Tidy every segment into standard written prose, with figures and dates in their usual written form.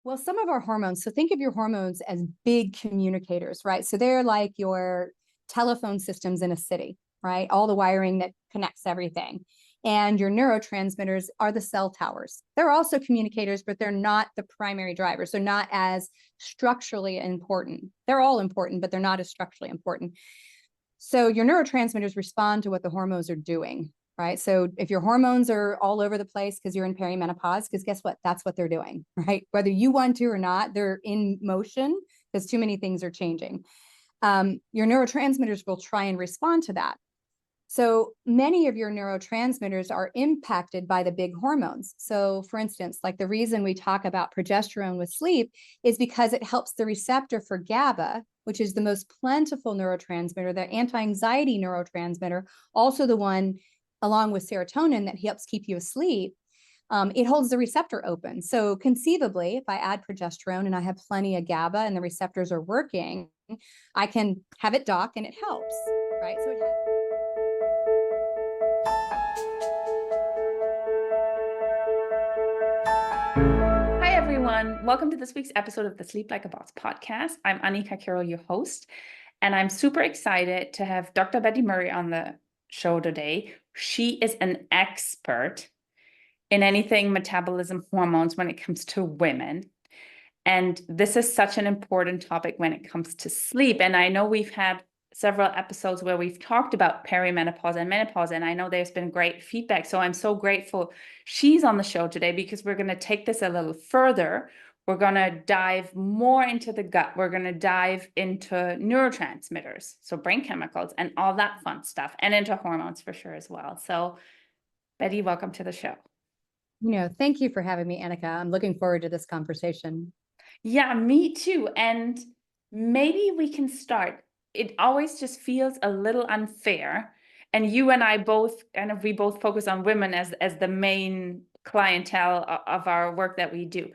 Well, some of our hormones, so think of your hormones as big communicators, right? So they're like your telephone systems in a city, right? All the wiring that connects everything. And your neurotransmitters are the cell towers. They're also communicators, but they're not the primary drivers. They're not as structurally important. They're all important, but they're not as structurally important. So your neurotransmitters respond to what the hormones are doing, right? So if your hormones are all over the place because you're in perimenopause, because guess what? That's what they're doing, right? Whether you want to or not, they're in motion because too many things are changing. Your neurotransmitters will try and respond to that. So many of your neurotransmitters are impacted by the big hormones. So for instance, like the reason we talk about progesterone with sleep is because it helps the receptor for GABA, which is the most plentiful neurotransmitter, the anti-anxiety neurotransmitter, also the one along with serotonin that helps keep you asleep. It holds the receptor open. So conceivably, if I add progesterone and I have plenty of GABA and the receptors are working, I can have it dock and it helps, right? So it has. Hi, everyone. Welcome to this week's episode of the Sleep Like a Boss podcast. I'm Annika, Carroll, your host, and I'm super excited to have Dr. Betty Murray on the show today. She is an expert in anything metabolism hormones when it comes to women. And this is such an important topic when it comes to sleep. And I know we've had several episodes where we've talked about perimenopause and menopause, and I know there's been great feedback. So I'm so grateful she's on the show today because we're going to take this a little further. We're going to dive more into the gut. We're going to dive into neurotransmitters, so brain chemicals and all that fun stuff, and into hormones for sure as well. So Betty, welcome to the show. Thank you for having me, Annika. I'm looking forward to this conversation. Yeah, me too. And maybe we can start. It always just feels a little unfair. And you and I both we both focus on women as the main clientele of our work that we do.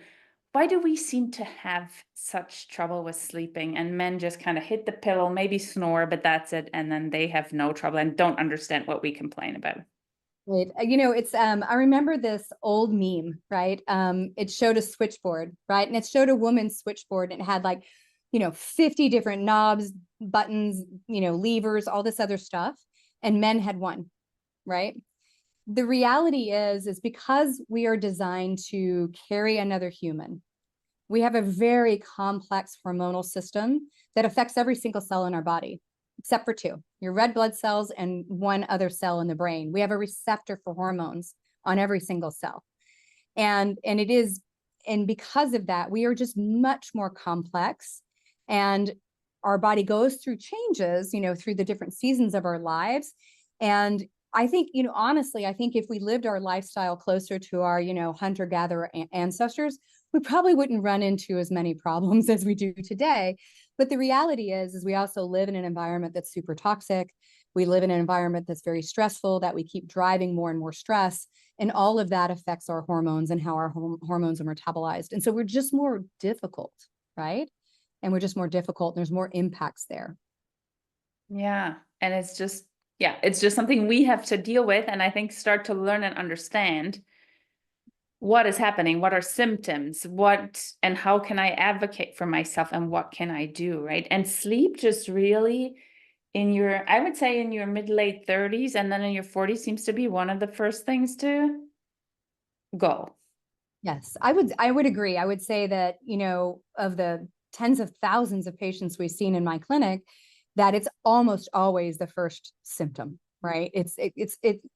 Why do we seem to have such trouble with sleeping and men just kind of hit the pillow, maybe snore, but that's it, and then they have no trouble and don't understand what we complain about? Right. It's I remember this old meme, right? It showed a switchboard, right? And it showed a woman's switchboard and it had like, 50 different knobs, buttons, levers, all this other stuff. And men had one, right? The reality is because we are designed to carry another human, we have a very complex hormonal system that affects every single cell in our body, except for two, your red blood cells and one other cell in the brain. We have a receptor for hormones on every single cell. And because of that, we are just much more complex. And our body goes through changes, through the different seasons of our lives. And I think, honestly, I think if we lived our lifestyle closer to our, hunter-gatherer ancestors, we probably wouldn't run into as many problems as we do today. But the reality is we also live in an environment that's super toxic. We live in an environment that's very stressful, that we keep driving more and more stress. And all of that affects our hormones and how our hormones are metabolized. And so we're just more difficult, right? And we're just more difficult. There's more impacts there. Yeah. And it's just something we have to deal with. And I think start to learn and understand what is happening, what are symptoms, and how can I advocate for myself and what can I do, right? And sleep just really I would say in your mid-late 30s and then in your 40s seems to be one of the first things to go. Yes, I would agree. I would say that, of the tens of thousands of patients we've seen in my clinic, that it's almost always the first symptom, right?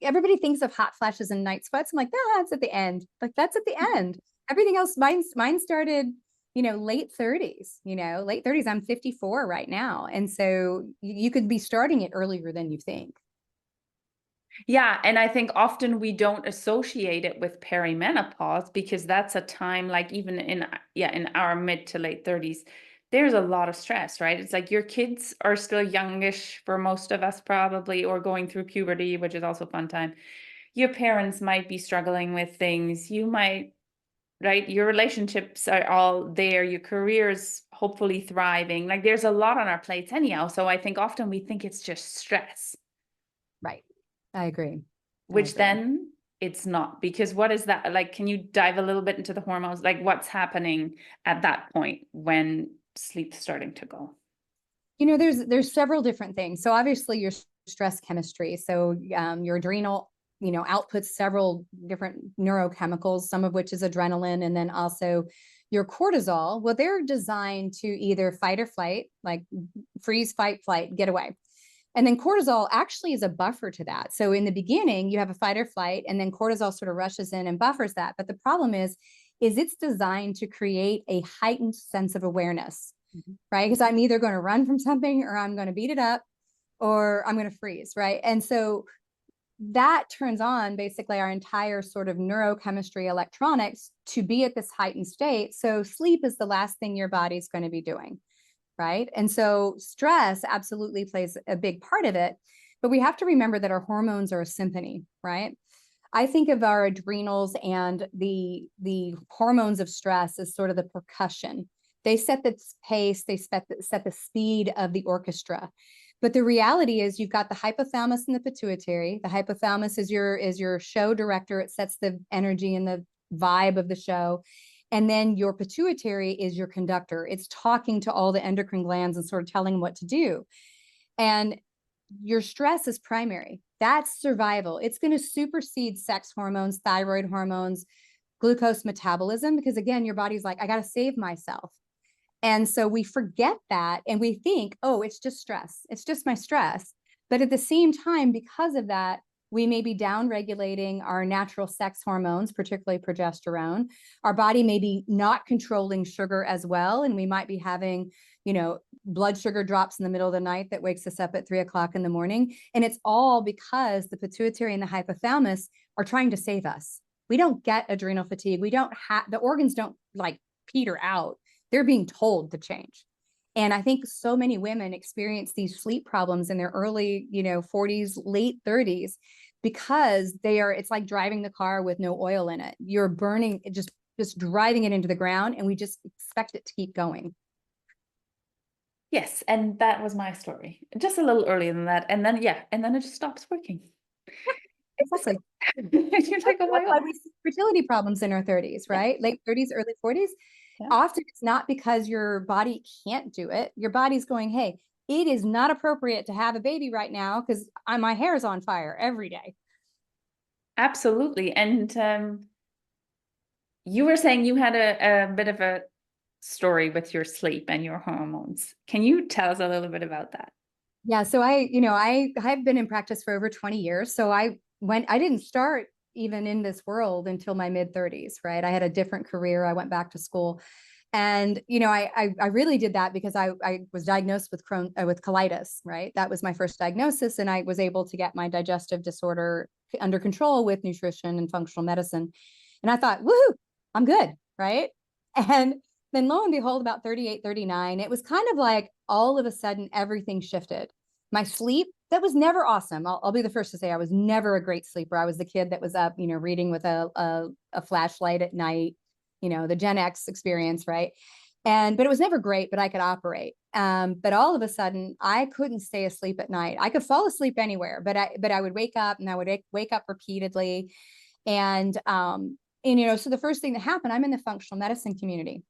Everybody thinks of hot flashes and night sweats. I'm like, that's at the end. Like, that's at the end. Everything else, mine started, late 30s, late 30s. I'm 54 right now. And so you could be starting it earlier than you think. Yeah. And I think often we don't associate it with perimenopause because that's a time like even in our mid to late 30s, there's a lot of stress, right? It's like your kids are still youngish for most of us probably, or going through puberty, which is also a fun time. Your parents might be struggling with things. You might, right? Your relationships are all there. Your career's hopefully thriving. Like there's a lot on our plates anyhow. So I think often we think it's just stress. Right. I agree. Which then it's not? Because what is that like? Can you dive a little bit into the hormones? Like what's happening at that point when sleep's starting to go? There's several different things. So obviously your stress chemistry. So your adrenal, outputs several different neurochemicals, some of which is adrenaline, and then also your cortisol. Well, they're designed to either fight or flight, like freeze, fight, flight, get away. And then cortisol actually is a buffer to that. So in the beginning, you have a fight or flight, and then cortisol sort of rushes in and buffers that. But the problem is it's designed to create a heightened sense of awareness, right? Because I'm either going to run from something, or I'm going to beat it up, or I'm going to freeze, right? And so that turns on basically our entire sort of neurochemistry electronics to be at this heightened state. So sleep is the last thing your body's going to be doing, right? And so stress absolutely plays a big part of it, but we have to remember that our hormones are a symphony, right? I think of our adrenals and the hormones of stress as sort of the percussion. They set the pace, they set the speed of the orchestra. But the reality is you've got the hypothalamus and the pituitary. The hypothalamus is your show director. It sets the energy and the vibe of the show. And then your pituitary is your conductor. It's talking to all the endocrine glands and sort of telling them what to do. And your stress is primary. That's survival. It's going to supersede sex hormones, thyroid hormones, glucose metabolism, because again, your body's like, I got to save myself. And so we forget that and we think, oh, it's just stress. It's just my stress. But at the same time, because of that, we may be down-regulating our natural sex hormones, particularly progesterone. Our body may be not controlling sugar as well. And we might be having, blood sugar drops in the middle of the night that wakes us up at 3 o'clock in the morning. And it's all because the pituitary and the hypothalamus are trying to save us. We don't get adrenal fatigue. The organs don't like peter out. They're being told to change. And I think so many women experience these sleep problems in their early, 40s, late 30s, because it's like driving the car with no oil in it. You're burning, just driving it into the ground, and we just expect it to keep going. Yes, and that was my story. Just a little earlier than that. And then it just stops working. Exactly. You're like, oh my God. That's why we see fertility problems in our 30s, right? Late 30s, early 40s. Yeah. Often it's not because your body can't do it. Your body's going, hey, it is not appropriate to have a baby right now because my hair is on fire every day. Absolutely. And you were saying you had a bit of a story with your sleep and your hormones. Can you tell us a little bit about that? Yeah. So I've been in practice for over 20 years. So I didn't start even in this world until my mid 30s, right? I had a different career. I went back to school. And, I really did that because I was diagnosed with colitis, right? That was my first diagnosis. And I was able to get my digestive disorder under control with nutrition and functional medicine. And I thought, woohoo, I'm good, right? And then lo and behold, about 38, 39, it was kind of like all of a sudden everything shifted. My sleep, that was never awesome. I'll be the first to say I was never a great sleeper. I was the kid that was up, reading with a flashlight at night, the Gen X experience, right? But it was never great, but I could operate. But all of a sudden I couldn't stay asleep at night. I could fall asleep anywhere, but I would wake up, and I would wake up repeatedly. And so the first thing that happened, I'm in the functional medicine community,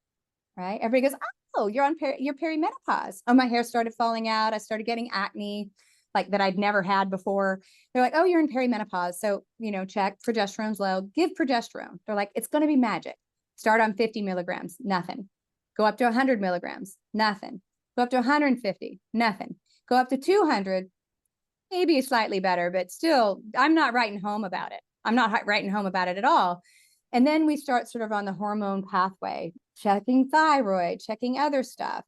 right? Everybody goes, oh, you're perimenopause. Oh, my hair started falling out. I started getting acne like that I'd never had before. They're like, oh, you're in perimenopause. So, check, progesterone's low, give progesterone. They're like, it's going to be magic. Start on 50 milligrams, nothing. Go up to 100 milligrams, nothing. Go up to 150, nothing. Go up to 200, maybe slightly better, but still, I'm not writing home about it. I'm not writing home about it at all. And then we start sort of on the hormone pathway, checking thyroid, checking other stuff.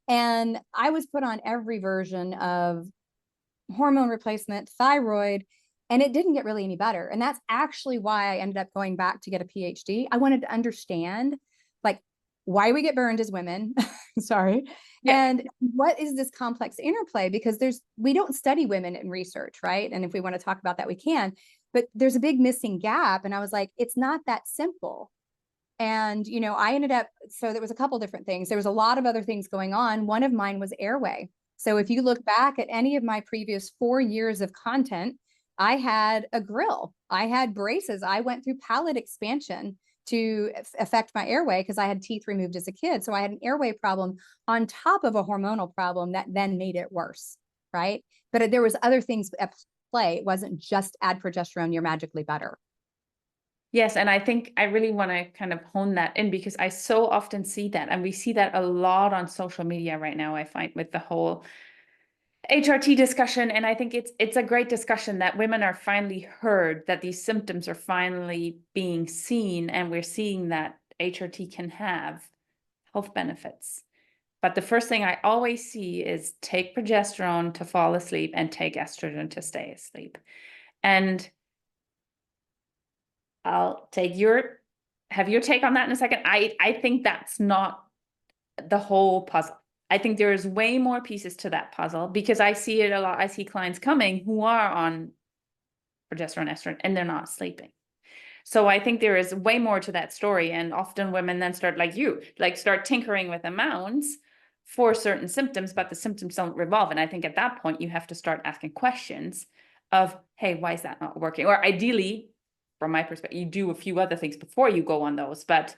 And I was put on every version of hormone replacement, thyroid, and it didn't get really any better. And that's actually why I ended up going back to get a PhD. I wanted to understand like why we get burned as women. Sorry. Yeah. And what is this complex interplay? Because we don't study women in research, right? And if we want to talk about that, we can, but there's a big missing gap. And I was like, it's not that simple. And, I ended up, so there was a couple different things. There was a lot of other things going on. One of mine was airway. So if you look back at any of my previous 4 years of content, I had a grill. I had braces. I went through palate expansion to affect my airway because I had teeth removed as a kid. So I had an airway problem on top of a hormonal problem that then made it worse, right? But there was other things at play. It wasn't just add progesterone, you're magically better. Yes, and I think I really want to kind of hone that in because I so often see that, and we see that a lot on social media right now, I find, with the whole HRT discussion. And I think it's a great discussion that women are finally heard, that these symptoms are finally being seen, and we're seeing that HRT can have health benefits. But the first thing I always see is take progesterone to fall asleep and take estrogen to stay asleep. And I'll take have your take on that in a second. I think that's not the whole puzzle. I think there is way more pieces to that puzzle because I see it a lot. I see clients coming who are on progesterone, estrogen, and they're not sleeping. So I think there is way more to that story. And often women then start start tinkering with amounts for certain symptoms, but the symptoms don't revolve. And I think at that point, you have to start asking questions of, hey, why is that not working? Or ideally, from my perspective, you do a few other things before you go on those. But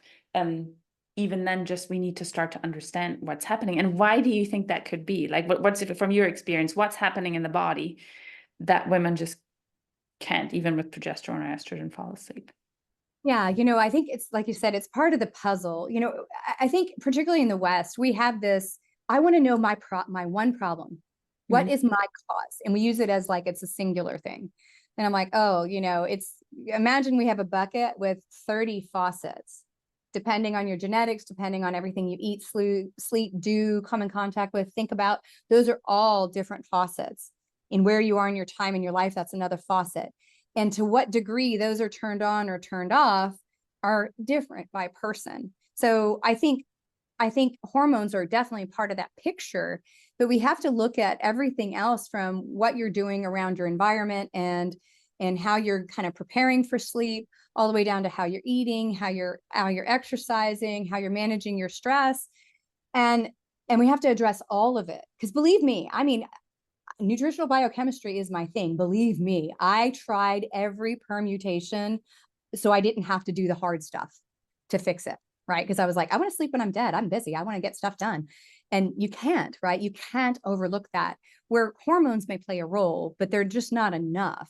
even then, just we need to start to understand what's happening. And why do you think that could be? Like, what's it from your experience? What's happening in the body that women just can't, even with progesterone or estrogen, fall asleep? Yeah, I think it's like you said, it's part of the puzzle. I think particularly in the West, we have this, I want to know my one problem. What is my cause? And we use it as like it's a singular thing. And I'm like, oh, imagine we have a bucket with 30 faucets, depending on your genetics, depending on everything you eat, sleep, do, come in contact with, think about. Those are all different faucets. In where you are in your time in your life, that's another faucet. And to what degree those are turned on or turned off are different by person. So I think hormones are definitely part of that picture, but we have to look at everything else from what you're doing around your environment and how you're kind of preparing for sleep, all the way down to how you're eating, how you're exercising, how you're managing your stress. And we have to address all of it. Because believe me, I mean, nutritional biochemistry is my thing. Believe me, I tried every permutation so I didn't have to do the hard stuff to fix it, right? Because I was like, I want to sleep when I'm dead. I'm busy. I want to get stuff done. And you can't, right? You can't overlook that. Where hormones may play a role, but they're just not enough.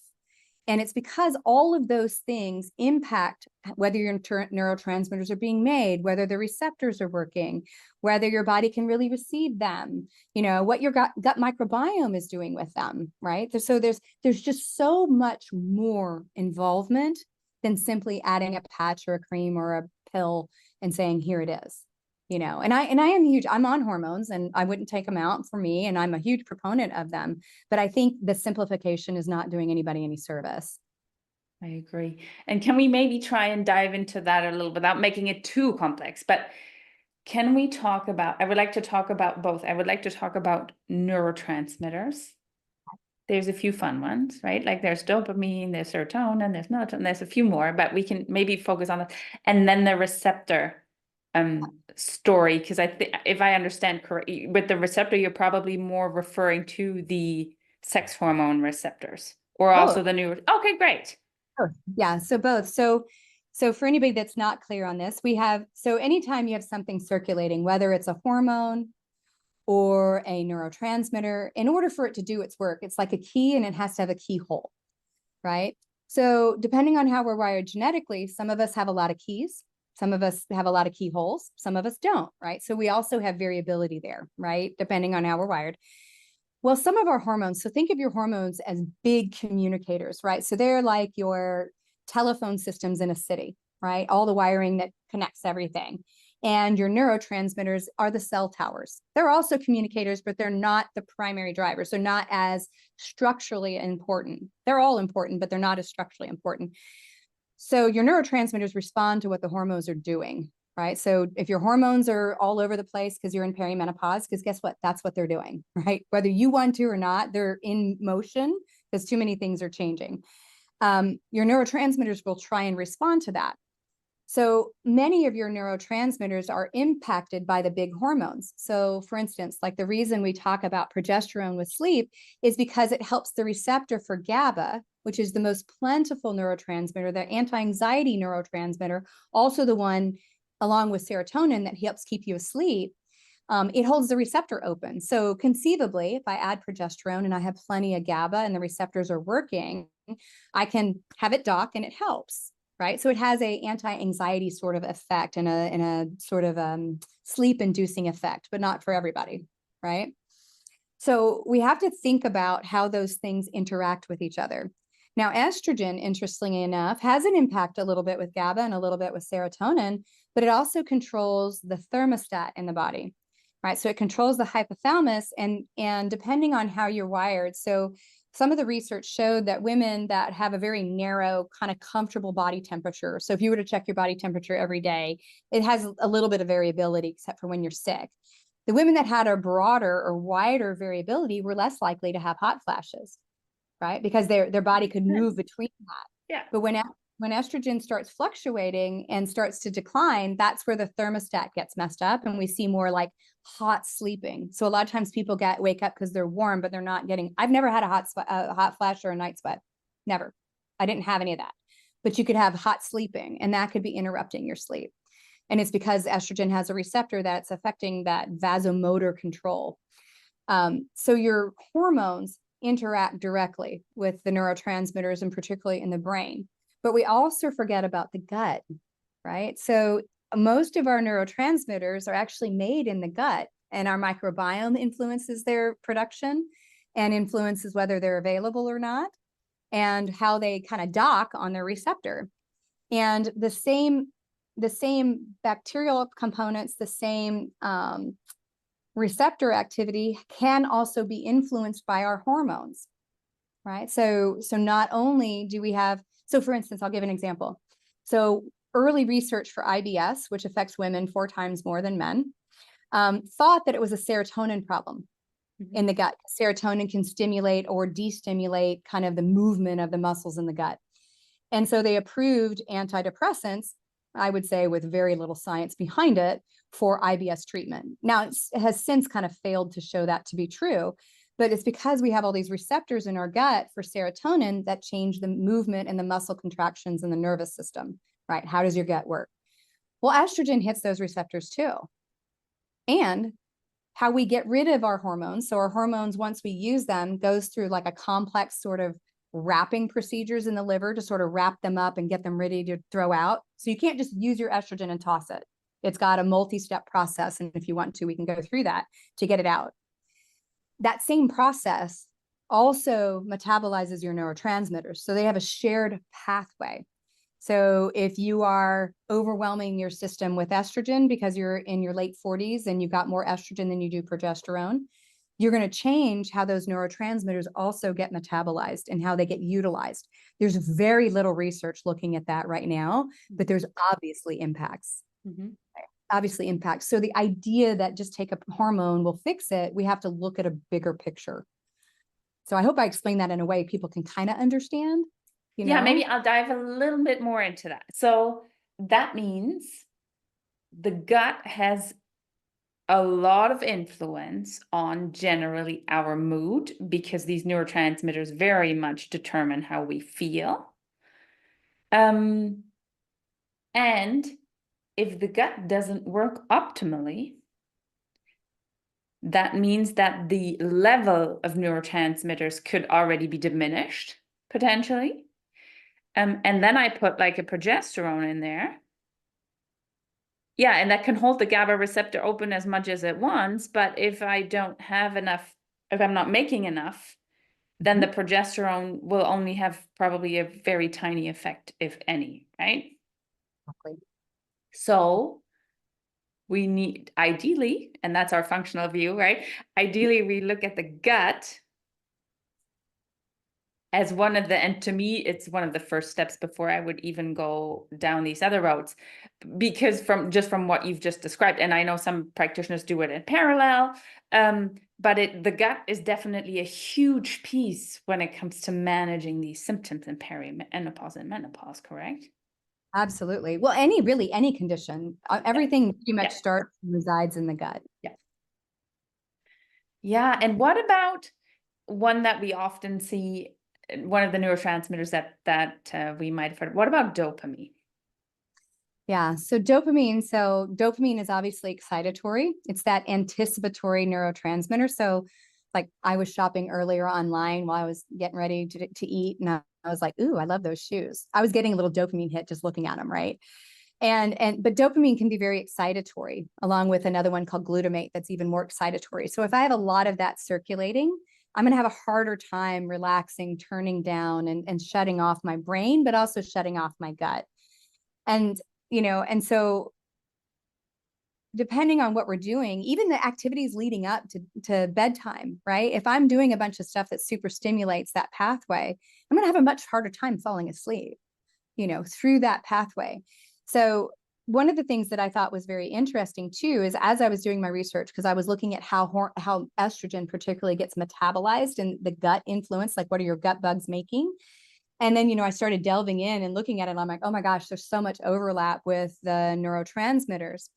And it's because all of those things impact whether your neurotransmitters are being made, whether the receptors are working, whether your body can really receive them, what your gut microbiome is doing with them, right? So there's just so much more involvement than simply adding a patch or a cream or a pill and saying, here it is. And I am huge, I'm on hormones and I wouldn't take them out for me. And I'm a huge proponent of them, but I think the simplification is not doing anybody any service. I agree. And can we maybe try and dive into that a little without making it too complex? But can we talk about, I would like to talk about both. I would like to talk about neurotransmitters. There's a few fun ones, right? Like there's dopamine, there's serotonin, there's melatonin, there's a few more, but we can maybe focus on that. And then the receptor story, because I think if I understand correctly, with the receptor, you're probably more referring to the sex hormone receptors or also the new. Okay, great. Yeah, so both. So for anybody that's not clear on this, so anytime you have something circulating, whether it's a hormone or a neurotransmitter, in order for it to do its work, it's like a key and it has to have a keyhole, right? So depending on how we're wired genetically, some of us have a lot of keys, some of us have a lot of keyholes, some of us don't, right? So we also have variability there, right? Depending on how we're wired. Well, some of our hormones, so think of your hormones as big communicators, right? So they're like your telephone systems in a city, right? All the wiring that connects everything. And your neurotransmitters are the cell towers. They're also communicators, but they're not the primary drivers. They're not as structurally important. They're all important, but they're not as structurally important. So your neurotransmitters respond to what the hormones are doing, right? So if your hormones are all over the place because you're in perimenopause, because guess what? That's what they're doing, right? Whether you want to or not, they're in motion because too many things are changing. Your neurotransmitters will try and respond to that. So many of your neurotransmitters are impacted by the big hormones. So for instance, like the reason we talk about progesterone with sleep is because it helps the receptor for GABA, which is the most plentiful neurotransmitter, the anti-anxiety neurotransmitter, also the one along with serotonin that helps keep you asleep. It holds the receptor open. So conceivably, if I add progesterone and I have plenty of GABA and the receptors are working, I can have it dock and it helps, right? So it has a anti-anxiety sort of effect and a sort of sleep-inducing effect, but not for everybody, right? So we have to think about how those things interact with each other. Now, estrogen, interestingly enough, has an impact a little bit with GABA and a little bit with serotonin, but it also controls the thermostat in the body, right? So it controls the hypothalamus, and depending on how you're wired. So some of the research showed that women that have a very narrow, kind of comfortable body temperature. So if you were to check your body temperature every day, it has a little bit of variability, except for when you're sick. The women that had a broader or wider variability were less likely to have hot flashes, right? Because their body could move between that. Yeah. But when estrogen starts fluctuating and starts to decline, that's where the thermostat gets messed up, and we see more like hot sleeping. So a lot of times people wake up because they're warm, but they're not getting. I've never had a hot flash or a night sweat, never. I didn't have any of that. But you could have hot sleeping, and that could be interrupting your sleep. And it's because estrogen has a receptor that's affecting that vasomotor control. So your hormones interact directly with the neurotransmitters, and particularly in the brain. But we also forget about the gut, right? So most of our neurotransmitters are actually made in the gut, and our microbiome influences their production and influences whether they're available or not, and how they kind of dock on their receptor. And the same bacterial components, the same receptor activity can also be influenced by our hormones, right? So not only do we have, so for instance, I'll give an example. So early research for IBS, which affects women 4 times more than men, thought that it was a serotonin problem in the gut. Serotonin can stimulate or destimulate kind of the movement of the muscles in the gut. And so they approved antidepressants, I would say with very little science behind it, for IBS treatment. Now, it has since kind of failed to show that to be true, but it's because we have all these receptors in our gut for serotonin that change the movement and the muscle contractions in the nervous system, right? How does your gut work? Well, estrogen hits those receptors too. And how we get rid of our hormones. So our hormones, once we use them, goes through like a complex sort of wrapping procedures in the liver to sort of wrap them up and get them ready to throw out. So you can't just use your estrogen and toss it. It's got a multi-step process. And if you want to, we can go through that to get it out. That same process also metabolizes your neurotransmitters. So they have a shared pathway. So if you are overwhelming your system with estrogen because you're in your late 40s and you've got more estrogen than you do progesterone, you're going to change how those neurotransmitters also get metabolized and how they get utilized. There's very little research looking at that right now, but there's obviously impacts. Obviously impacts. So the idea that just take a hormone will fix it, we have to look at a bigger picture. So I hope I explained that in a way people can kind of understand. Yeah, maybe I'll dive a little bit more into that. So that means the gut has a lot of influence on generally our mood, because these neurotransmitters very much determine how we feel. And if the gut doesn't work optimally, that means that the level of neurotransmitters could already be diminished, potentially. And then I put like a progesterone in there. Yeah, and that can hold the GABA receptor open as much as it wants. But if I don't have enough, if I'm not making enough, then the progesterone will only have probably a very tiny effect, if any, right? Exactly. So we need, ideally, and that's our functional view, right? Ideally, we look at the gut as one of the, and to me, it's one of the first steps before I would even go down these other roads, because from what you've just described, and I know some practitioners do it in parallel, but the gut is definitely a huge piece when it comes to managing these symptoms in perimenopause and menopause, correct? Absolutely. Well, any condition, everything pretty much Yeah. starts and resides in the gut. Yeah. Yeah. And what about one that we often see, one of the neurotransmitters that we might have heard? What about dopamine? Yeah. So dopamine is obviously excitatory. It's that anticipatory neurotransmitter. So like I was shopping earlier online while I was getting ready to eat, and I was like, ooh, I love those shoes. I was getting a little dopamine hit just looking at them, right? But dopamine can be very excitatory, along with another one called glutamate that's even more excitatory. So if I have a lot of that circulating, I'm going to have a harder time relaxing, turning down, and shutting off my brain, but also shutting off my gut. And and so depending on what we're doing, even the activities leading up to bedtime, right? If I'm doing a bunch of stuff that super stimulates that pathway, I'm going to have a much harder time falling asleep, through that pathway. So one of the things that I thought was very interesting too is as I was doing my research, because I was looking at how estrogen particularly gets metabolized and the gut influence, like what are your gut bugs making? And then, I started delving in and looking at it. And I'm like, oh my gosh, there's so much overlap with the neurotransmitters.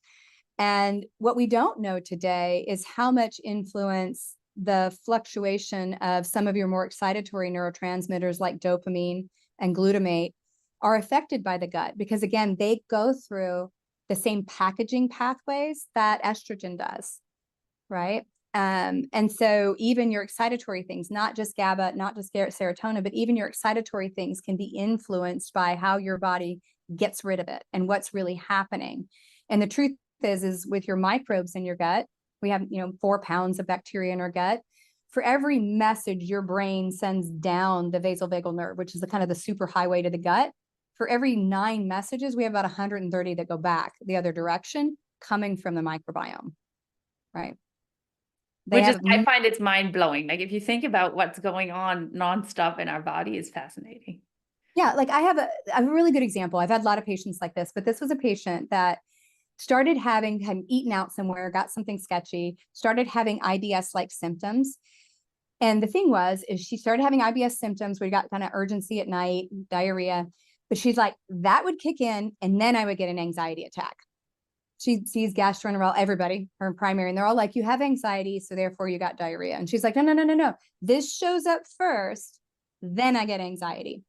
And what we don't know today is how much influence the fluctuation of some of your more excitatory neurotransmitters like dopamine and glutamate are affected by the gut, because again, they go through the same packaging pathways that estrogen does, right? And so even your excitatory things, not just GABA, not just serotonin, but even your excitatory things can be influenced by how your body gets rid of it and what's really happening. And the truth is with your microbes in your gut, we have, 4 pounds of bacteria in our gut. For every message your brain sends down the vasovagal nerve, which is the kind of the super highway to the gut, for every 9 messages, we have about 130 that go back the other direction coming from the microbiome, right? I find it's mind blowing. Like if you think about what's going on nonstop in our body is fascinating. Yeah, like I have a really good example. I've had a lot of patients like this, but this was a patient that started had eaten out somewhere, got something sketchy, started having IBS-like symptoms. And the thing is she started having IBS symptoms. We got kind of urgency at night, diarrhea, but she's like, that would kick in and then I would get an anxiety attack. She sees gastroenterologist, everybody, her primary, and they're all like, you have anxiety, so therefore you got diarrhea. And she's like, no. This shows up first, then I get anxiety.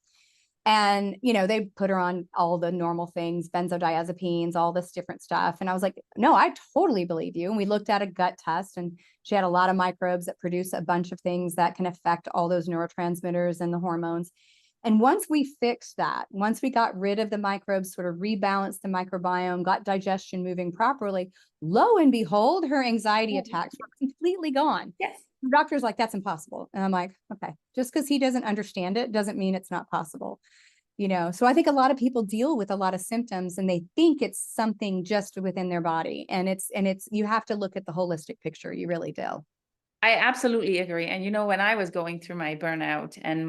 And, they put her on all the normal things, benzodiazepines, all this different stuff. And I was like, no, I totally believe you. And we looked at a gut test and she had a lot of microbes that produce a bunch of things that can affect all those neurotransmitters and the hormones. And once we fixed that, once we got rid of the microbes, sort of rebalanced the microbiome, got digestion moving properly, lo and behold, her anxiety attacks were completely gone. Yes. The doctor's like, that's impossible. And I'm like, okay, just because he doesn't understand it doesn't mean it's not possible. So I think a lot of people deal with a lot of symptoms and they think it's something just within their body. And it's you have to look at the holistic picture. You really do. I absolutely agree. And when I was going through my burnout and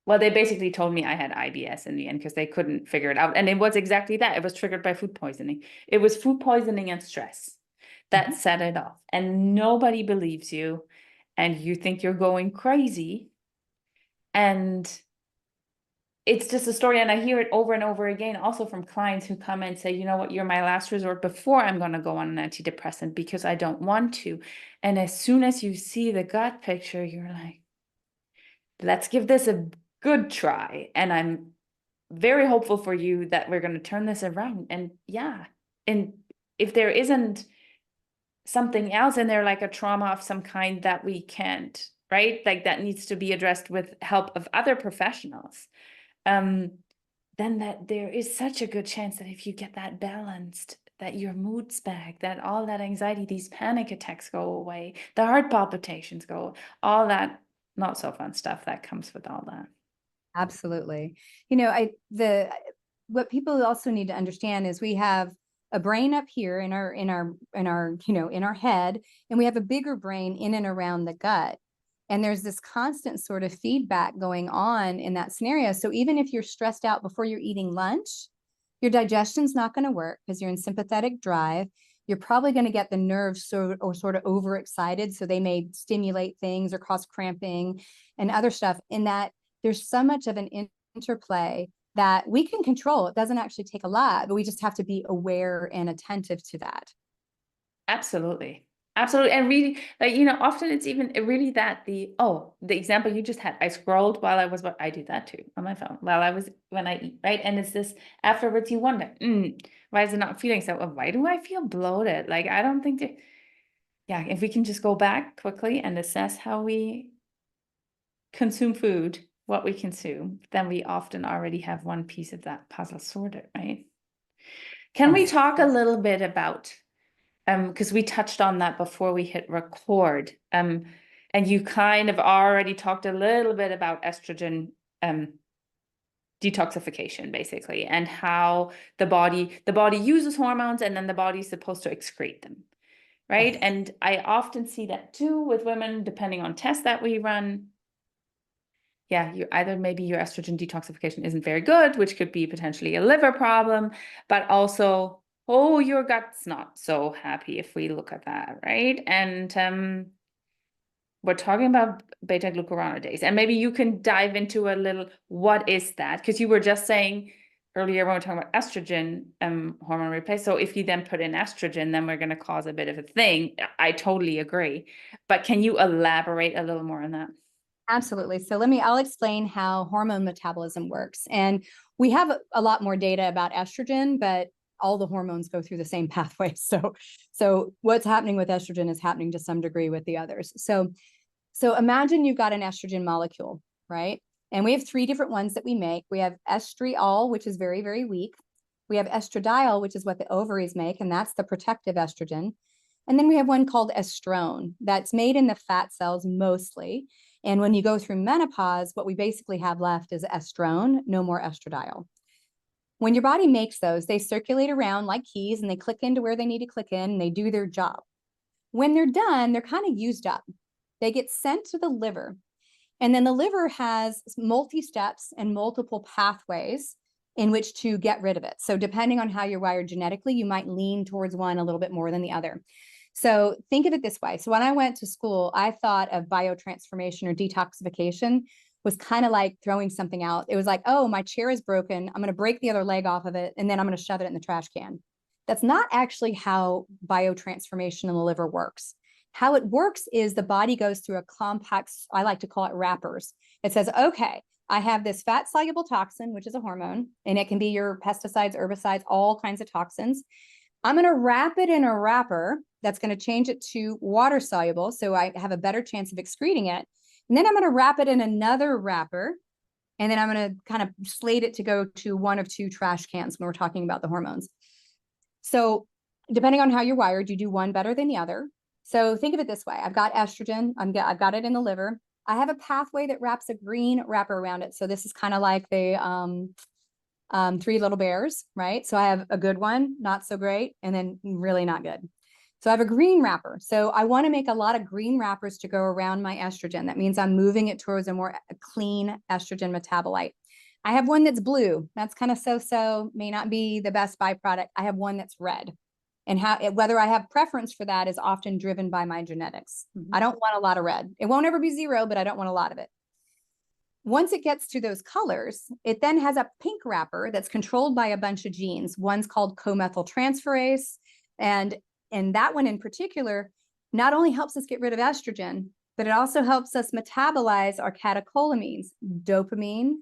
well, they basically told me I had IBS in the end because they couldn't figure it out. And it was exactly that. It was triggered by food poisoning. It was food poisoning and stress that set it off. And nobody believes you. And you think you're going crazy. And it's just a story. And I hear it over and over again, also from clients who come and say, you know what, you're my last resort before I'm going to go on an antidepressant because I don't want to. And as soon as you see the gut picture, you're like, let's give this a good try. And I'm very hopeful for you that we're going to turn this around. And yeah, and if there isn't something else in there, like a trauma of some kind that we can't, right? Like that needs to be addressed with help of other professionals. Then that there is such a good chance that if you get that balanced, that your mood's back, that all that anxiety, these panic attacks go away, the heart palpitations go, all that not so fun stuff that comes with all that. Absolutely. What people also need to understand is we have a brain up here in our in our head, and we have a bigger brain in and around the gut. And there's this constant sort of feedback going on in that scenario. So even if you're stressed out before you're eating lunch, your digestion's not going to work because you're in sympathetic drive. You're probably going to get the nerves sort of overexcited. So they may stimulate things or cause cramping and other stuff. In that there's so much of an interplay that we can control. It doesn't actually take a lot, but we just have to be aware and attentive to that. Absolutely. Absolutely. And really, like, you know, often it's even really that the example you just had, I scrolled while I do that too on my phone when I eat, right? And it's this afterwards you wonder, why is it not feeling so? Why do I feel bloated? Like, I don't think that, yeah, if we can just go back quickly and assess how we consume food, what we consume, then we often already have one piece of that puzzle sorted, right? Can we talk a little bit about, because we touched on that before we hit record, and you kind of already talked a little bit about estrogen detoxification, basically, and how the body uses hormones and then the body's supposed to excrete them, right? And I often see that too with women, depending on tests that we run. Yeah, maybe your estrogen detoxification isn't very good, which could be potentially a liver problem, but also, oh, your gut's not so happy if we look at that, right? And we're talking about beta glucuronidase, and maybe you can dive into a little, what is that? Because you were just saying earlier when we were talking about estrogen hormone replace. So if you then put in estrogen, then we're going to cause a bit of a thing. I totally agree. But can you elaborate a little more on that? Absolutely. So I'll explain how hormone metabolism works. And we have a lot more data about estrogen, but all the hormones go through the same pathway. So what's happening with estrogen is happening to some degree with the others. So imagine you've got an estrogen molecule, right? And we have 3 different ones that we make. We have estriol, which is very, very weak. We have estradiol, which is what the ovaries make, and that's the protective estrogen. And then we have one called estrone that's made in the fat cells mostly. And when you go through menopause, what we basically have left is estrone, no more estradiol. When your body makes those, they circulate around like keys and they click into where they need to click in and they do their job. When they're done, they're kind of used up. They get sent to the liver. And then the liver has multi-steps and multiple pathways in which to get rid of it. So depending on how you're wired genetically, you might lean towards one a little bit more than the other. So think of it this way. So when I went to school, I thought of biotransformation or detoxification was kind of like throwing something out. It was like, oh, my chair is broken. I'm going to break the other leg off of it, and then I'm going to shove it in the trash can. That's not actually how biotransformation in the liver works. How it works is the body goes through a complex, I like to call it wrappers. It says, okay, I have this fat soluble toxin, which is a hormone, and it can be your pesticides, herbicides, all kinds of toxins. I'm going to wrap it in a wrapper that's going to change it to water soluble, so I have a better chance of excreting it. And then I'm going to wrap it in another wrapper, and then I'm going to kind of slate it to go to one of 2 trash cans when we're talking about the hormones. So depending on how you're wired, you do one better than the other. So think of it this way. I've got estrogen. I've got it in the liver. I have a pathway that wraps a green wrapper around it. So this is kind of like the 3 Little Bears, right? So I have a good one, not so great, and then really not good. So I have a green wrapper. So I want to make a lot of green wrappers to go around my estrogen. That means I'm moving it towards a more clean estrogen metabolite. I have one that's blue. That's kind of so-so, may not be the best byproduct. I have one that's red. And whether I have preference for that is often driven by my genetics. I don't want a lot of red. It won't ever be 0, but I don't want a lot of it. Once it gets to those colors, it then has a pink wrapper that's controlled by a bunch of genes. One's called comethyltransferase. And that one in particular not only helps us get rid of estrogen, but it also helps us metabolize our catecholamines, dopamine,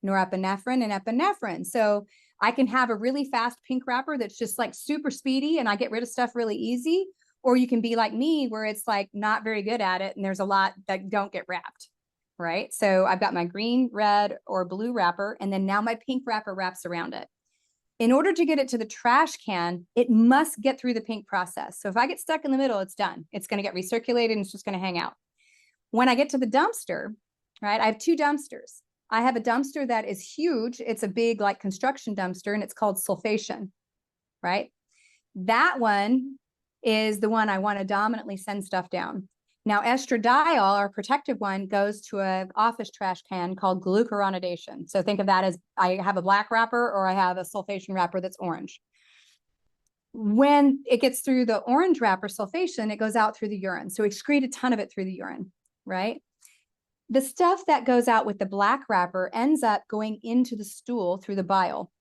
norepinephrine, and epinephrine. So I can have a really fast pink wrapper that's just like super speedy and I get rid of stuff really easy. Or you can be like me, where it's like not very good at it and there's a lot that don't get wrapped, right? So I've got my green, red, or blue wrapper, and then now my pink wrapper wraps around it. In order to get it to the trash can, it must get through the pink process. So if I get stuck in the middle, it's done. It's going to get recirculated and it's just going to hang out. When I get to the dumpster, right, I have 2 dumpsters. I have a dumpster that is huge. It's a big like construction dumpster and it's called sulfation, right? That one is the one I want to dominantly send stuff down. Now, estradiol, our protective one, goes to an office trash can called glucuronidation. So think of that as I have a black wrapper or I have a sulfation wrapper that's orange. When it gets through the orange wrapper sulfation, it goes out through the urine. So excrete a ton of it through the urine, right? The stuff that goes out with the black wrapper ends up going into the stool through the bile.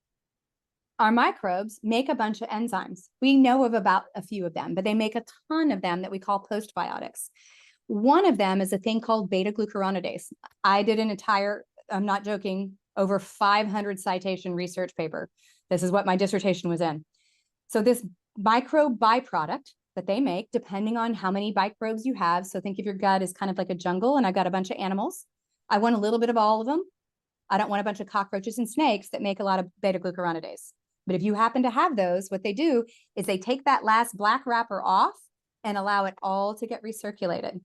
Our microbes make a bunch of enzymes. We know of about a few of them, but they make a ton of them that we call postbiotics. One of them is a thing called beta-glucuronidase. I did an entire, I'm not joking, over 500 citation research paper. This is what my dissertation was in. So this microbe byproduct that they make, depending on how many microbes you have. So think of your gut as kind of like a jungle, and I've got a bunch of animals. I want a little bit of all of them. I don't want a bunch of cockroaches and snakes that make a lot of beta-glucuronidase. But if you happen to have those, what they do is they take that last black wrapper off and allow it all to get recirculated.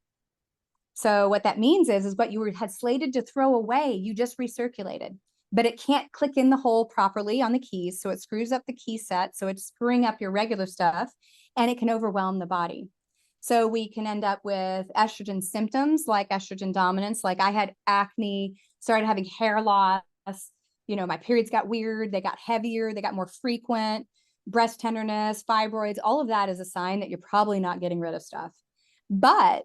So what that means is what you had slated to throw away, you just recirculated, but it can't click in the hole properly on the keys. So it screws up the key set. So it's screwing up your regular stuff, and it can overwhelm the body. So we can end up with estrogen symptoms like estrogen dominance. Like I had acne, started having hair loss, my periods got weird, they got heavier, they got more frequent, breast tenderness, fibroids, all of that is a sign that you're probably not getting rid of stuff. But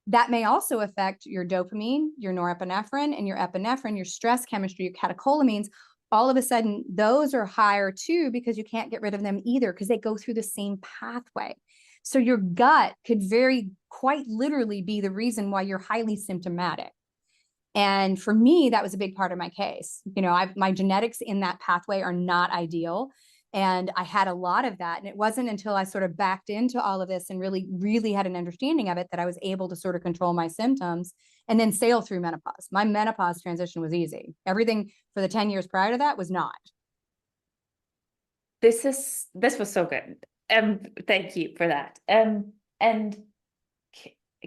that may also affect your dopamine, your norepinephrine, and your epinephrine, your stress chemistry, your catecholamines. All of a sudden, those are higher too, because you can't get rid of them either, because they go through the same pathway. So your gut could quite literally be the reason why you're highly symptomatic. And for me, that was a big part of my case. My genetics in that pathway are not ideal. And I had a lot of that. And it wasn't until I sort of backed into all of this and really, really had an understanding of it that I was able to sort of control my symptoms and then sail through menopause. My menopause transition was easy. Everything for the 10 years prior to that was not. This was so good. Thank you for that. And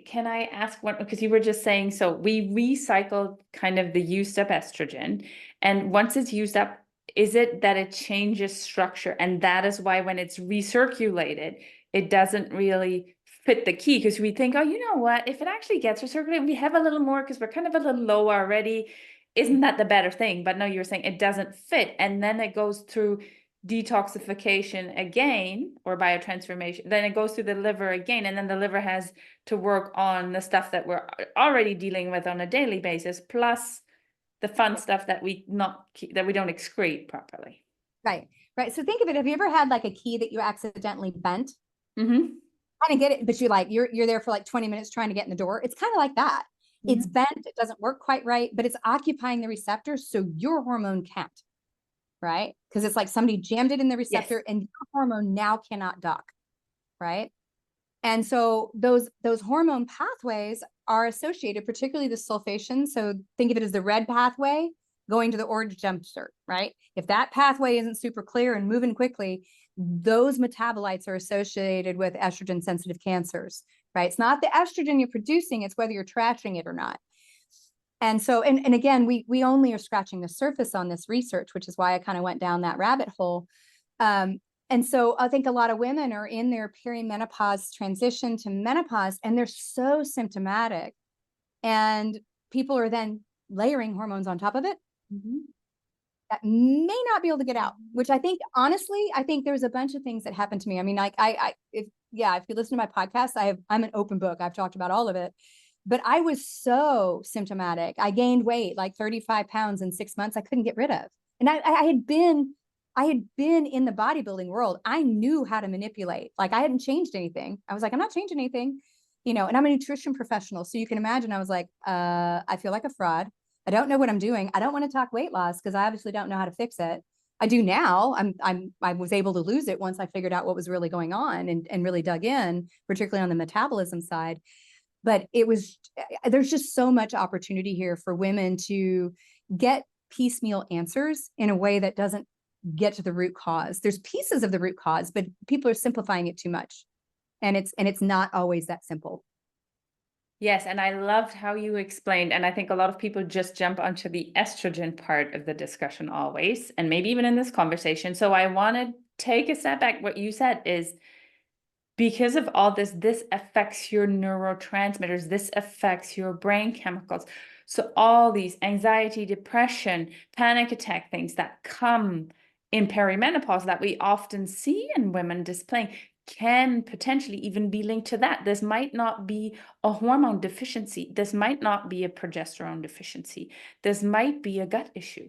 can I ask one, because you were just saying, so we recycled kind of the used up estrogen, and once it's used up, is it that it changes structure, and that is why when it's recirculated, it doesn't really fit the key? Because we think, oh, you know what, if it actually gets recirculated, we have a little more because we're kind of a little low already. Isn't that the better thing? But no, you're saying it doesn't fit, and then it goes through detoxification again, or biotransformation, then it goes through the liver again, and then the liver has to work on the stuff that we're already dealing with on a daily basis, plus the fun stuff that we don't excrete properly. Right. So think of it. Have you ever had like a key that you accidentally bent? Mm-hmm. Kind of get it, but you're there for like 20 minutes trying to get in the door. It's kind of like that. Mm-hmm. It's bent. It doesn't work quite right, but it's occupying the receptor, so your hormone can't. Right? Because it's like somebody jammed it in the receptor, yes, and your hormone now cannot dock. Right? And so those hormone pathways are associated, particularly the sulfation. So think of it as the red pathway going to the orange jumpstart, right? If that pathway isn't super clear and moving quickly, those metabolites are associated with estrogen sensitive cancers, right? It's not the estrogen you're producing, it's whether you're trashing it or not. And so, and again, we only are scratching the surface on this research, which is why I kind of went down that rabbit hole. And so I think a lot of women are in their perimenopause transition to menopause, and they're so symptomatic. And people are then layering hormones on top of it, mm-hmm, that may not be able to get out, which I think, honestly, there's a bunch of things that happened to me. I mean, like if you listen to my podcast, I'm an open book. I've talked about all of it. But I was so symptomatic. I gained weight, like 35 pounds in 6 months. I couldn't get rid of. And I had been in the bodybuilding world. I knew how to manipulate. Like I hadn't changed anything. I was like, I'm not changing anything, and I'm a nutrition professional. So you can imagine I was like, I feel like a fraud. I don't know what I'm doing. I don't want to talk weight loss because I obviously don't know how to fix it. I do now. I was able to lose it once I figured out what was really going on and really dug in, particularly on the metabolism side. But there's just so much opportunity here for women to get piecemeal answers in a way that doesn't get to the root cause. There's pieces of the root cause, but people are simplifying it too much. And it's not always that simple. Yes. And I loved how you explained, and I think a lot of people just jump onto the estrogen part of the discussion always, and maybe even in this conversation. So I want to take a step back. What you said is, because of all this affects your neurotransmitters, this affects your brain chemicals. So all these anxiety, depression, panic attack things that come in perimenopause that we often see in women displaying can potentially even be linked to that. This might not be a hormone deficiency. This might not be a progesterone deficiency. This might be a gut issue.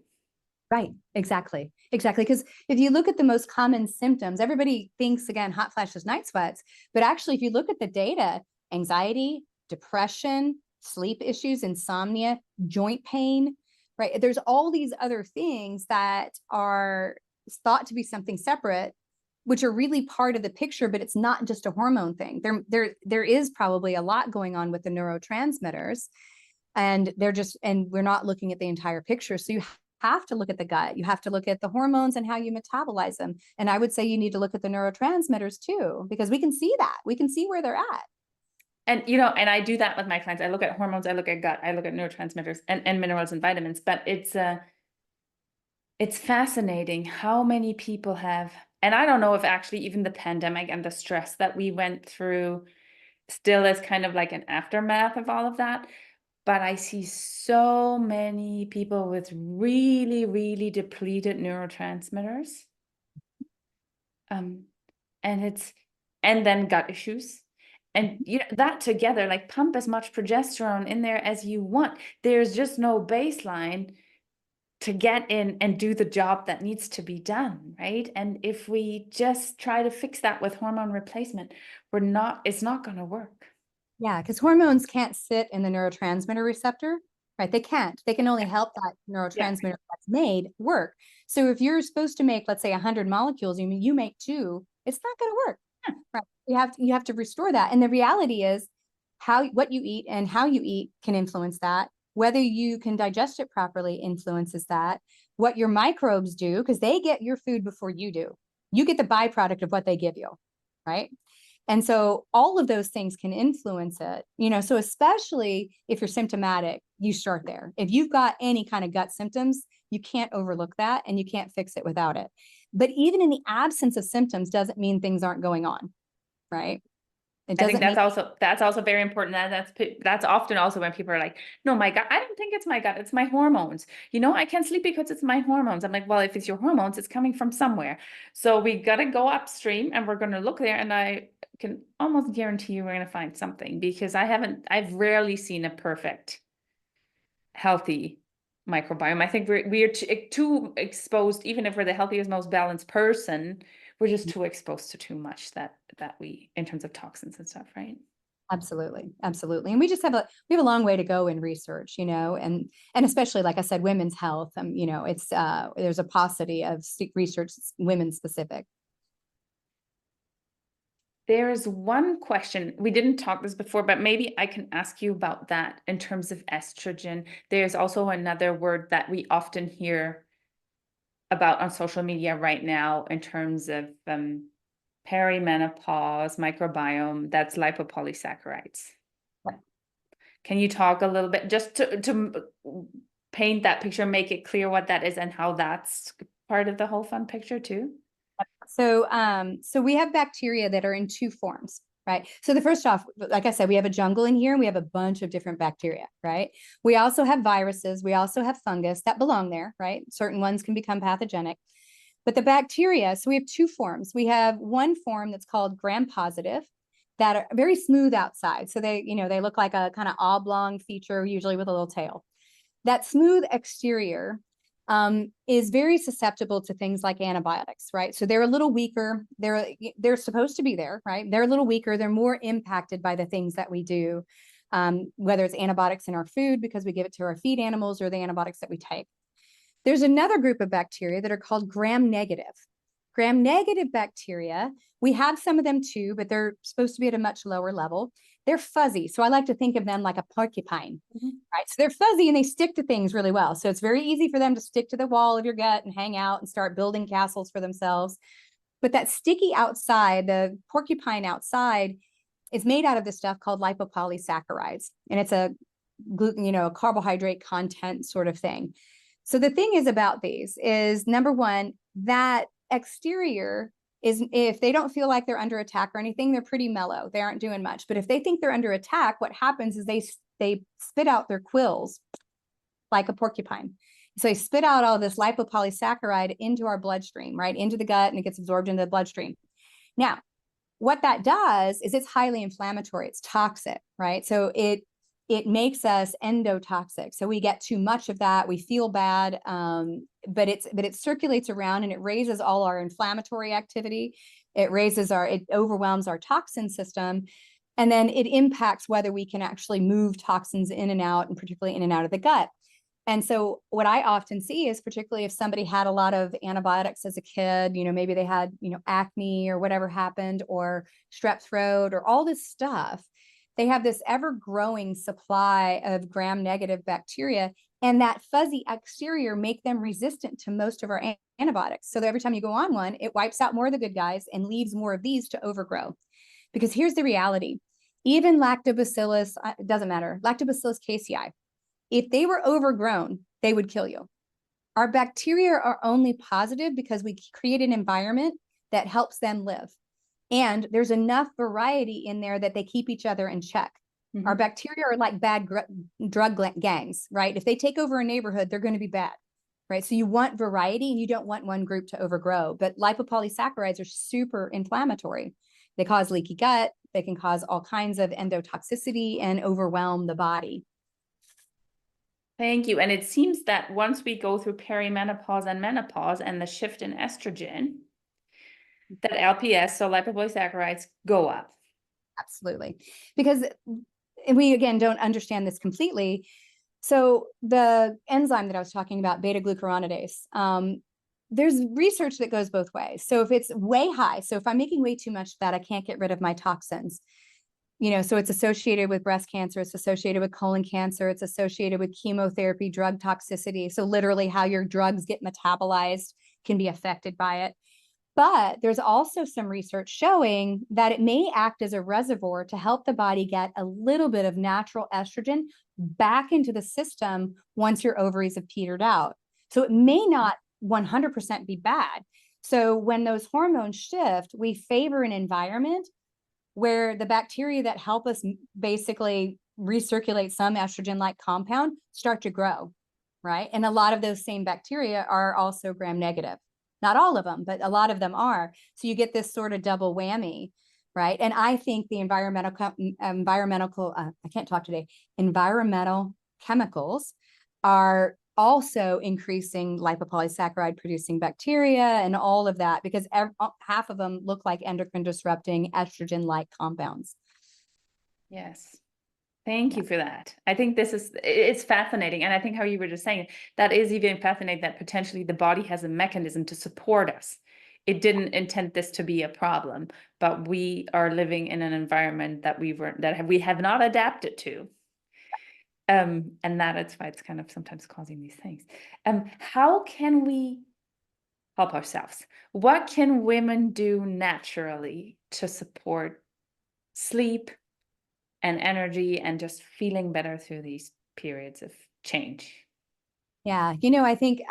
Right. Exactly. Exactly. Because if you look at the most common symptoms, everybody thinks, again, hot flashes, night sweats. But actually, if you look at the data, anxiety, depression, sleep issues, insomnia, joint pain, right? There's all these other things that are thought to be something separate, which are really part of the picture, but it's not just a hormone thing. There is probably a lot going on with the neurotransmitters, and we're not looking at the entire picture. So you have to look at the gut. You have to look at the hormones and how you metabolize them. And I would say you need to look at the neurotransmitters too, because we can see that. We can see where they're at. And, you know, and I do that with my clients. I look at hormones, I look at gut, I look at neurotransmitters and minerals and vitamins, but it's fascinating how many people have, and I don't know if actually even the pandemic and the stress that we went through still is kind of like an aftermath of all of that. But I see so many people with really, really depleted neurotransmitters. And then gut issues. And you know, that together, like pump as much progesterone in there as you want. There's just no baseline to get in and do the job that needs to be done, right? And if we just try to fix that with hormone replacement, it's not going to work. Yeah, because hormones can't sit in the neurotransmitter receptor, right? They can't. They can only help that neurotransmitter that's made work. So if you're supposed to make, let's say, 100 molecules, you make 2, it's not going to work. Right. You have to restore that. And the reality is what you eat and how you eat can influence that. Whether you can digest it properly influences that. What your microbes do, because they get your food before you do. You get the byproduct of what they give you, right? And so all of those things can influence it, you know, so especially if you're symptomatic, you start there. If you've got any kind of gut symptoms, you can't overlook that and you can't fix it without it. But even in the absence of symptoms doesn't mean things aren't going on, right? It I think doesn't that's also very important. That's often also when people are like, no, my gut, I don't think it's my gut, it's my hormones. You know, I can't sleep because it's my hormones. I'm like, well, if it's your hormones, it's coming from somewhere. So we got to go upstream and we're going to look there. And I can almost guarantee you we're going to find something, because I've rarely seen a perfect, healthy microbiome. I think we're too exposed, even if we're the healthiest, most balanced person, we're just too exposed to too much that we, in terms of toxins and stuff, right? Absolutely. Absolutely. And we have a long way to go in research, you know, and especially, like I said, women's health, you know, it's, there's a paucity of research, women specific. There's one question, we didn't talk this before, but maybe I can ask you about that in terms of estrogen. There's also another word that we often hear about on social media right now in terms of perimenopause microbiome, that's lipopolysaccharides. Right. Can you talk a little bit just to paint that picture, make it clear what that is and how that's part of the whole fun picture too? So, so we have bacteria that are in 2 forms, right? So the first off, like I said, we have a jungle in here and we have a bunch of different bacteria, right? We also have viruses. We also have fungus that belong there, right? Certain ones can become pathogenic. But the bacteria, so we have 2 forms. We have one form that's called gram-positive that are very smooth outside. So they, you know, they look like a kind of oblong feature, usually with a little tail. That smooth exterior is very susceptible to things like antibiotics, right? So they're a little weaker. They're supposed to be there, right? They're a little weaker. They're more impacted by the things that we do, whether it's antibiotics in our food because we give it to our feed animals, or the antibiotics that we take. There's another group of bacteria that are called gram-negative. Gram-negative bacteria, we have some of them too, but they're supposed to be at a much lower level. They're fuzzy. So I like to think of them like a porcupine, right? So they're fuzzy and they stick to things really well. So it's very easy for them to stick to the wall of your gut and hang out and start building castles for themselves. But that sticky outside, the porcupine outside, is made out of this stuff called lipopolysaccharides. And it's a gluten, you know, a carbohydrate content sort of thing. So the thing is about these is, number one, that exterior is, if they don't feel like they're under attack or anything, they're pretty mellow. They aren't doing much. But if they think they're under attack, what happens is they spit out their quills like a porcupine. So they spit out all this lipopolysaccharide into our bloodstream, right, into the gut, and it gets absorbed into the bloodstream. Now, what that does is it's highly inflammatory. It's toxic, right? So it makes us endotoxic. So we get too much of that. We feel bad, but it circulates around and it raises all our inflammatory activity. It overwhelms our toxin system. And then it impacts whether we can actually move toxins in and out, and particularly in and out of the gut. And so what I often see is, particularly if somebody had a lot of antibiotics as a kid, maybe they had, acne or whatever happened, or strep throat or all this stuff, they have this ever growing supply of gram-negative bacteria, and that fuzzy exterior make them resistant to most of our antibiotics. So that every time you go on one, it wipes out more of the good guys and leaves more of these to overgrow. Because here's the reality. Even lactobacillus, it doesn't matter, lactobacillus casei, if they were overgrown, they would kill you. Our bacteria are only positive because we create an environment that helps them live. And there's enough variety in there that they keep each other in check. Mm-hmm. Our bacteria are like bad drug gangs, right? If they take over a neighborhood, they're going to be bad, right? So you want variety and you don't want one group to overgrow. But lipopolysaccharides are super inflammatory. They cause leaky gut. They can cause all kinds of endotoxicity and overwhelm the body. Thank you. And it seems that once we go through perimenopause and menopause and the shift in estrogen, that LPS, so lipopolysaccharides, go up. Absolutely. Because we, again, don't understand this completely. So the enzyme that I was talking about, beta-glucuronidase, there's research that goes both ways. So if it's way high, so if I'm making way too much of that, I can't get rid of my toxins. So it's associated with breast cancer, it's associated with colon cancer, it's associated with chemotherapy, drug toxicity. So literally how your drugs get metabolized can be affected by it. But there's also some research showing that it may act as a reservoir to help the body get a little bit of natural estrogen back into the system once your ovaries have petered out. So it may not 100% be bad. So when those hormones shift, we favor an environment where the bacteria that help us basically recirculate some estrogen-like compound start to grow, right? And a lot of those same bacteria are also gram-negative. Not all of them, but a lot of them are. So you get this sort of double whammy, right? And I think the environmental chemicals are also increasing lipopolysaccharide producing bacteria and all of that, because half of them look like endocrine disrupting estrogen-like compounds. Yes. Thank you for that. I think it's fascinating. And I think how you were just saying, that is even fascinating that potentially the body has a mechanism to support us. It didn't intend this to be a problem, but we are living in an environment that we have not adapted to. And that is why it's kind of sometimes causing these things. How can we help ourselves? What can women do naturally to support sleep and energy and just feeling better through these periods of change? Yeah, I think,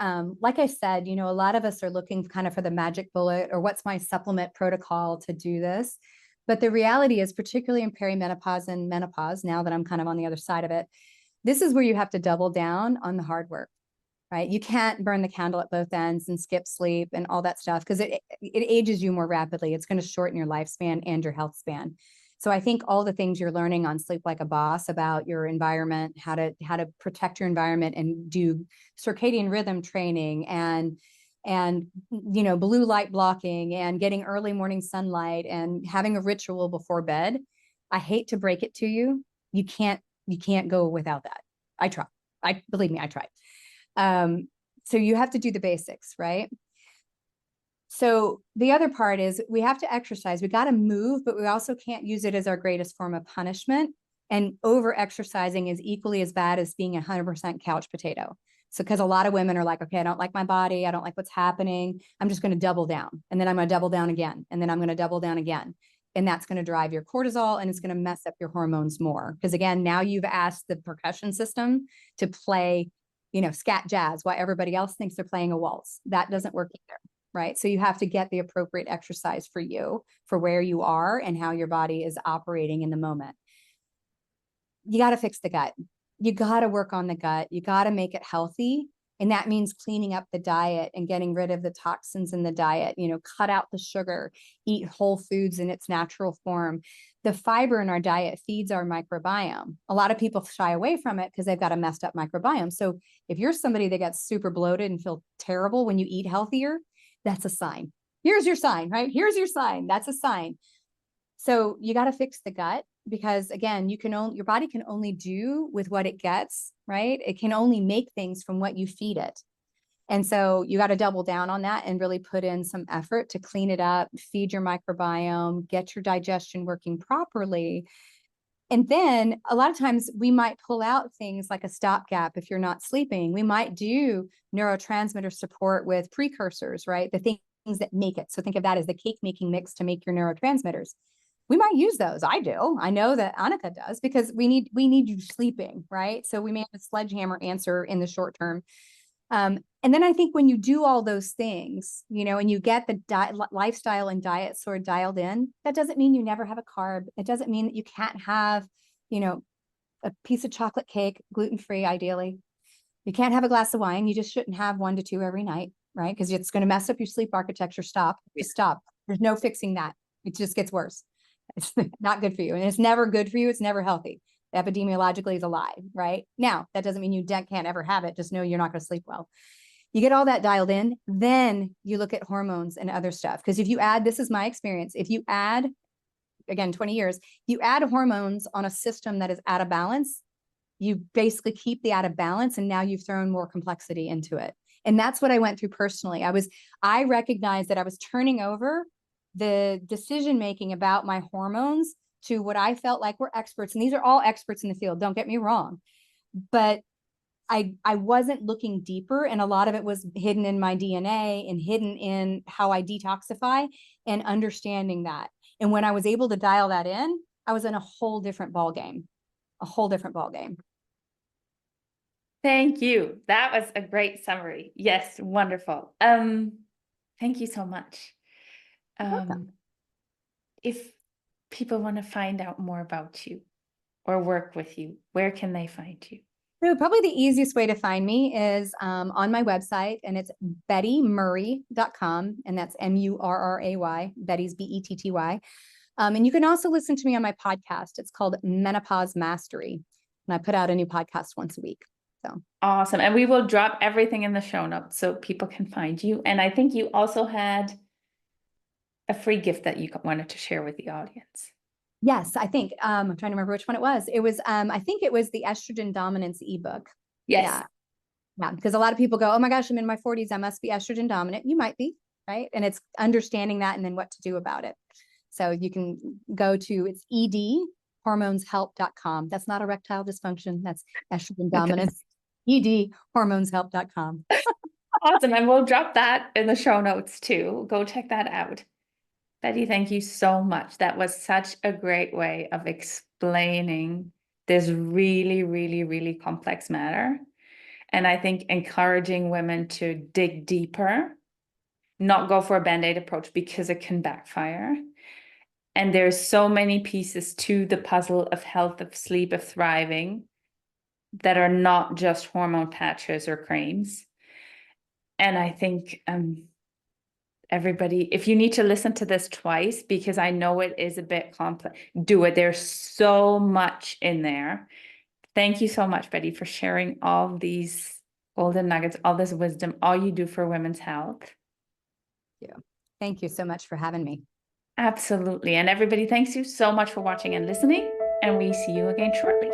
like I said, a lot of us are looking kind of for the magic bullet, or what's my supplement protocol to do this. But the reality is, particularly in perimenopause and menopause, now that I'm kind of on the other side of it, this is where you have to double down on the hard work, right? You can't burn the candle at both ends and skip sleep and all that stuff, because it ages you more rapidly. It's going to shorten your lifespan and your health span. So I think all the things you're learning on Sleep Like a Boss about your environment, how to protect your environment and do circadian rhythm training and blue light blocking and getting early morning sunlight and having a ritual before bed. I hate to break it to you. You can't go without that. Believe me, I tried. So you have to do the basics, right? So the other part is we have to exercise. We got to move, but we also can't use it as our greatest form of punishment. And over exercising is equally as bad as being 100% couch potato. So because a lot of women are like, okay, I don't like my body. I don't like what's happening. I'm just going to double down. And then I'm going to double down again. And then I'm going to double down again. And that's going to drive your cortisol and it's going to mess up your hormones more. Because again, now you've asked the percussion system to play, scat jazz while everybody else thinks they're playing a waltz. That doesn't work either. Right. So you have to get the appropriate exercise for you, for where you are and how your body is operating in the moment. You got to fix the gut. You got to work on the gut. You got to make it healthy. And that means cleaning up the diet and getting rid of the toxins in the diet, cut out the sugar, eat whole foods in its natural form. The fiber in our diet feeds our microbiome. A lot of people shy away from it because they've got a messed up microbiome. So if you're somebody that gets super bloated and feel terrible when you eat healthier, that's a sign. Here's your sign, right? Here's your sign. That's a sign. So you got to fix the gut, because again, your body can only do with what it gets, right? It can only make things from what you feed it. And so you got to double down on that and really put in some effort to clean it up, feed your microbiome, get your digestion working properly. And then a lot of times we might pull out things like a stopgap if you're not sleeping. We might do neurotransmitter support with precursors, right? The things that make it. So think of that as the cake making mix to make your neurotransmitters. We might use those. I do. I know that Annika does, because we need you sleeping, right? So we may have a sledgehammer answer in the short term. And then I think when you do all those things, and you get the lifestyle and diet sort of dialed in, that doesn't mean you never have a carb. It doesn't mean that you can't have, a piece of chocolate cake, gluten-free, ideally. You can't have a glass of wine. You just shouldn't have 1 to 2 every night, right? Because it's going to mess up your sleep architecture. Just stop. There's no fixing that. It just gets worse. It's not good for you. And it's never good for you. It's never healthy. Epidemiologically is a lie, right? Now, that doesn't mean you can't ever have it. Just know you're not going to sleep well. You get all that dialed in, then you look at hormones and other stuff. Because if you add, this is my experience, if you add, again, 20 years, you add hormones on a system that is out of balance, you basically keep the out of balance, and now you've thrown more complexity into it. And that's what I went through personally. I recognized that I was turning over the decision-making about my hormones to what I felt like were experts. And these are all experts in the field, don't get me wrong. But I wasn't looking deeper, and a lot of it was hidden in my DNA and hidden in how I detoxify and understanding that. And when I was able to dial that in, I was in a whole different ballgame, Thank you. That was a great summary. Yes, wonderful. Thank you so much. If people want to find out more about you or work with you, where can they find you? So probably the easiest way to find me is on my website, and it's bettymurray.com, and that's Murray, Betty's Betty. And you can also listen to me on my podcast. It's called Menopause Mastery, and I put out a new podcast once a week. So awesome. And we will drop everything in the show notes so people can find you. And I think you also had a free gift that you wanted to share with the audience. Yes, I think I'm trying to remember which one it was. It was I think it was the Estrogen Dominance ebook. Yes. Yeah, because a lot of people go, oh my gosh, I'm in my 40s, I must be estrogen dominant. You might be, right? And it's understanding that and then what to do about it. So you can go to, it's edhormoneshelp.com. That's not erectile dysfunction. That's estrogen dominance. edhormoneshelp.com. Awesome. And we'll drop that in the show notes too. Go check that out. Betty, thank you so much. That was such a great way of explaining this really, really, really complex matter. And I think encouraging women to dig deeper, not go for a Band-Aid approach because it can backfire. And there's so many pieces to the puzzle of health, of sleep, of thriving that are not just hormone patches or creams. And I think everybody, if you need to listen to this twice, because I know it is a bit complex, do it. There's so much in there. Thank you so much, Betty, for sharing all these golden nuggets, all this wisdom, all you do for women's health. Yeah. Thank you so much for having me. Absolutely. And everybody, thanks you so much for watching and listening, and we see you again shortly.